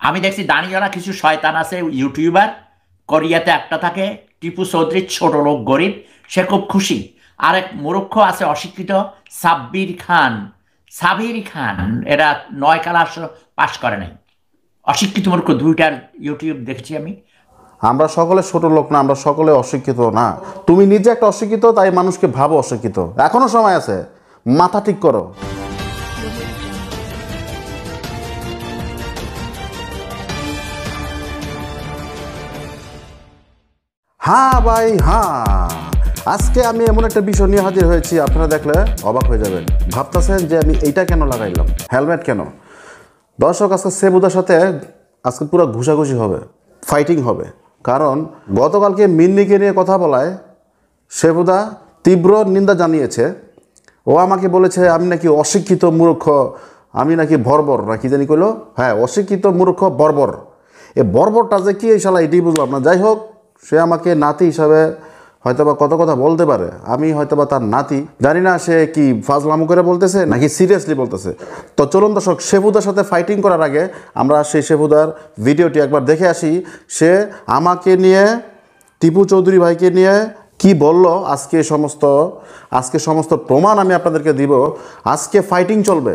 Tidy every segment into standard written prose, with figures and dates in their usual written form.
আমি দেখছি দাঁড়িয়েওয়ালা কিছু শয়তান আছে ইউটিউবার, কোরিয়াতে একটা থাকে টিপু চৌধুরীর ছোট লোক গরিব, সে খুব খুশি। আরেক মূর্খ আছে অশিক্ষিত সাবির খান, এরা 9 ক্লাস পাশ করে নাই। অশিক্ষিত মূর্খ দুইটার ইউটিউব দেখছি আমি। আমরা সকলে ছোট লোক না, আমরা সকলে অশিক্ষিত না। তুমি নিজে একটা অশিক্ষিত, তাই মানুষকে ভাবো অশিক্ষিত। এখনো সময় আছে, মাথা ঠিক করো। হ্যাঁ ভাই হ্যাঁ, আজকে আমি এমন একটা বিষয় নিয়ে হাজির হয়েছি, আপনারা দেখলে অবাক হয়ে যাবেন। ভাবতেছেন যে আমি এইটা কেন লাগাইলাম, হেলমেট কেন। দর্শক, আজকে সেবুদার সাথে আজকে পুরো ঘুষাঘুষি হবে, ফাইটিং হবে। কারণ গতকালকে মিন্নিকে নিয়ে কথা বলায় সেবুদা তীব্র নিন্দা জানিয়েছে। ও আমাকে বলেছে আমি নাকি অশিক্ষিত মূর্খ, আমি নাকি বর্বর, না কি জানি কইলো। হ্যাঁ, অশিক্ষিত মূর্খ বর্বর। এ বর্বরটা যে কি এই শালা এটাই বুঝলাম না। যাই হোক, সে আমাকে নাতি হিসাবে হয়তোবা কত কথা বলতে পারে, আমি হয়তোবা তার নাতি, জানি না সে কি ফাজলামো করে বলতেছে নাকি সিরিয়াসলি বলতেছে। তো চলুন দর্শক, সেবুদার সাথে ফাইটিং করার আগে আমরা সেই সেবুদার ভিডিওটি একবার দেখে আসি। সে আমাকে নিয়ে, টিপু চৌধুরী ভাইকে নিয়ে কি বলল, আজকে সমস্ত প্রমাণ আমি আপনাদেরকে দিব। আজকে ফাইটিং চলবে।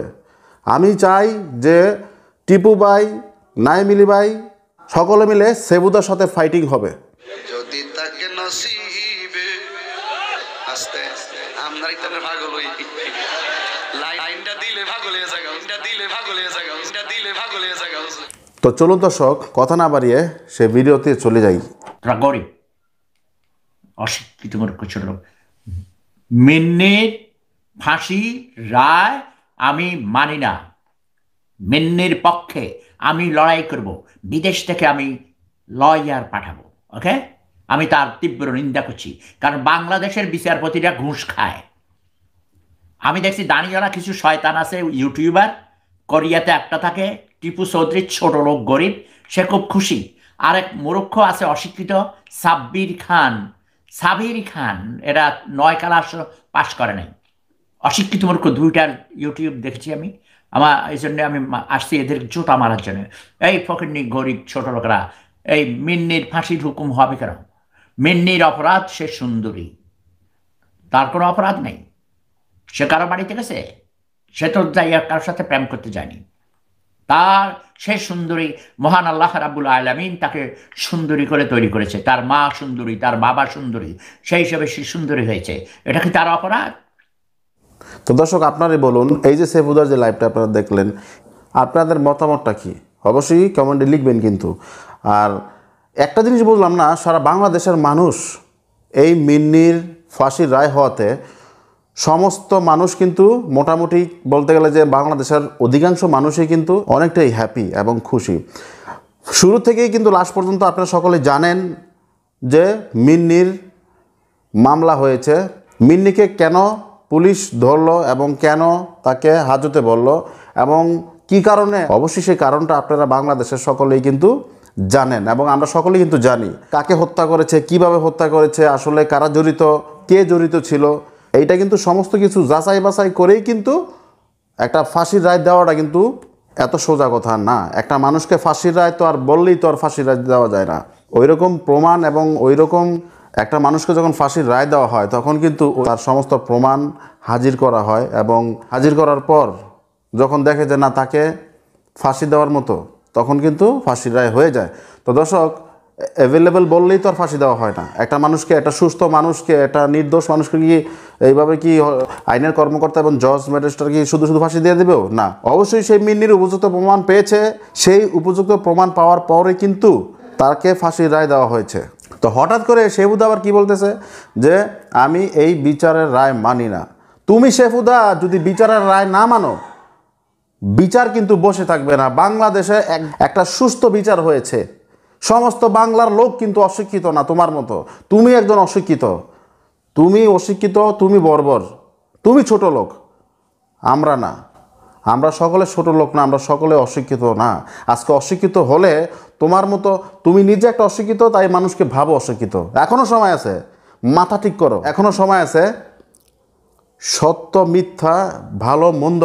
আমি চাই যে টিপু ভাই, নাইমিলি ভাই সকলে মিলে সেবুদার সাথে ফাইটিং হবে। যদি তাকে নসিবে আস্তে আমরা ইতারে পাগল হই, লাইনটা দিলে পাগল হয়ে যাগা, ওটা দিলে পাগল হয়ে যাগা, ওটা দিলে পাগল হয়ে যাগা। তো চলুন দর্শক, কথা না বাড়িয়ে সে ভিডিওতে চলে যাই। গরিব অশিক্ষিত মূর্খ ছোট লোক। মিন্নির ফাঁসি রায় আমি মানি না। মিন্নির পক্ষে আমি লড়াই করব, বিদেশ থেকে আমি লয়ার পাঠাবো। ওকে, আমি তার তীব্র নিন্দা করছি, কারণ বাংলাদেশের বিচারপতিরা ঘুষ খায়। আমি দেখছি দাঁড়িয়েওয়ালা কিছু শয়তান আছে ইউটিউবার, কোরিয়াতে একটা থাকে টিপু চৌধুরীর ছোট লোক গরিব, সে খুব খুশি। আরেক মূর্খ আছে অশিক্ষিত সাবির খান, এরা 9 ক্লাস পাশ করে নাই। অশিক্ষিত মূর্খ দুইটার ইউটিউব দেখছি আমি। এই জন্য আমি আসছি এদের জুতা মারার জন্য। এই ফকিন্নি গরিব ছোট লোকরা, এই মিন্নির ফাঁসির হুকুম হবে কেন? মিন্নির অপরাধ, সে সুন্দরী, তার কোনো অপরাধ নেই। সে কারো বাড়িতে গেছে? সে তো যাই কারোর সাথে প্রেম করতে যায়নি। সে সুন্দরী, মহান আল্লাহ রাব্বুল আলামিন তাকে সুন্দরী করে তৈরি করেছে। তার মা সুন্দরী, তার বাবা সুন্দরী, সেই হিসেবে সে সুন্দরী হয়েছে। এটা কি তার অপরাধ? তো দর্শক, আপনারাই বলুন, এই যে সেবুদার যে লাইভটা আপনারা দেখলেন, আপনাদের মতামতটা কি অবশ্যই কমেন্টে লিখবেন। কিন্তু আর একটা জিনিস বুঝলাম না, সারা বাংলাদেশের মানুষ এই মিন্নির ফাঁসির রায় হওয়াতে সমস্ত মানুষ কিন্তু মোটামুটি বলতে গেলে যে বাংলাদেশের অধিকাংশ মানুষই কিন্তু অনেকটাই হ্যাপি এবং খুশি। শুরু থেকেই কিন্তু লাস্ট পর্যন্ত আপনারা সকলে জানেন যে মিন্নির মামলা হয়েছে, মিন্নিকে কেন পুলিশ ধরলো এবং কেন তাকে হাজতে বলল এবং কি কারণে। অবশ্যই সেই কারণটা আপনারা বাংলাদেশের সকলেই কিন্তু জানেন এবং আমরা সকলেই কিন্তু জানি কাকে হত্যা করেছে, কিভাবে হত্যা করেছে, আসলে কারা জড়িত, কে জড়িত ছিল। এইটা কিন্তু সমস্ত কিছু যাচাই বাছাই করেই কিন্তু একটা ফাঁসির রায় দেওয়াটা কিন্তু এত সোজা কথা না। একটা মানুষকে ফাঁসির রায় তো আর বললেই তো আর ফাঁসির রায় দেওয়া যায় না। ওই রকম প্রমাণ এবং ওই রকম একটা মানুষকে যখন ফাঁসির রায় দেওয়া হয় তখন কিন্তু তার সমস্ত প্রমাণ হাজির করা হয় এবং হাজির করার পর যখন দেখে যে না, তাকে ফাঁসি দেওয়ার মতো, তখন কিন্তু ফাঁসির রায় হয়ে যায়। তো দর্শক, অ্যাভেলেবেল বললেই তো আর ফাঁসি দেওয়া হয় না। একটা মানুষকে, একটা সুস্থ মানুষকে, একটা নির্দোষ মানুষকে কি এইভাবে কি আইনের কর্মকর্তা এবং জজ ম্যাজিস্ট্রেট কি শুধু শুধু ফাঁসি দিয়ে দেবেও না? অবশ্যই সেই মিন্নির উপযুক্ত প্রমাণ পেয়েছে, সেই উপযুক্ত প্রমাণ পাওয়ার পরে কিন্তু তাকে ফাঁসির রায় দেওয়া হয়েছে। তো হঠাৎ করে সেবুদা আবার কি বলতেছে যে আমি এই বিচারের রায় মানি না। তুমি সেবুদা যদি বিচারের রায় না মানো, বিচার কিন্তু বসে থাকবে না। বাংলাদেশে একটা সুস্থ বিচার হয়েছে। সমস্ত বাংলার লোক কিন্তু অশিক্ষিত না তোমার মতো। তুমি একজন অশিক্ষিত, তুমি বর্বর, তুমি ছোট লোক। আমরা না, আমরা সকলে ছোট লোক না, আমরা সকলে অশিক্ষিত না। আজকে অশিক্ষিত হলে তোমার মতো, তুমি নিজে একটা অশিক্ষিত, তাই মানুষকে ভাবো অশিক্ষিত। এখনো সময় আছে, মাথা ঠিক করো, এখনো সময় আছে। সত্য মিথ্যা, ভালো মন্দ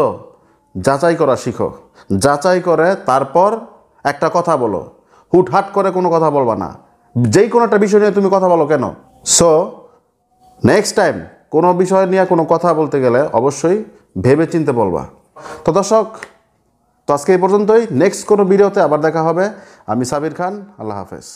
যাচাই করা শিখো। যাচাই করে তারপর একটা কথা বলো, হুটহাট করে কোনো কথা বলবা না, যেই কোনো একটা বিষয় নিয়ে তুমি কথা বলো কেন। সো নেক্সট টাইম কোনো বিষয় নিয়ে কোনো কথা বলতে গেলে অবশ্যই ভেবে চিন্তে বলবা। তো দর্শক, তো আজকে এই পর্যন্তই। নেক্সট কোনো ভিডিওতে আবার দেখা হবে। আমি সাবির খান, আল্লাহ হাফেজ।